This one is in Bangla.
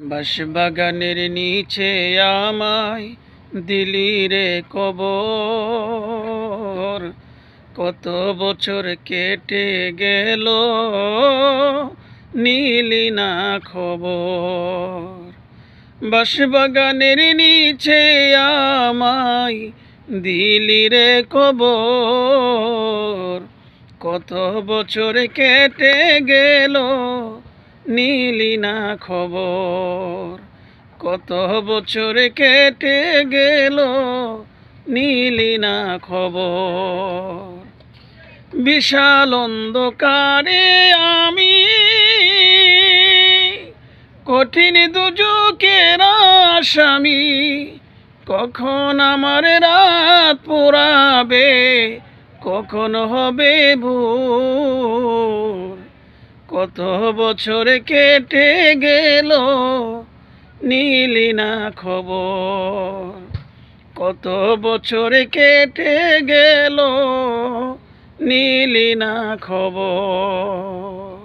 বাঁশবাগানের নিচে আমায় দিলি রে কবর, কত বছর কেটে গেল নিলি না খবর। বাঁশবাগানের নিচে আমায় দিলি রে কবর, কত বছর কেটে গেল নিলি না খবর। কত বছর কেটে গেল নিলি না খবর। বিশাল অন্ধকারে আমি কঠিন দুজকের আসামি, কখন আমার রাত পোড়াবে, কখন হবে ভোর। কত বছর কেটে গেল নিলি না খবর, কত বছর কেটে গেল নিলি না খবর।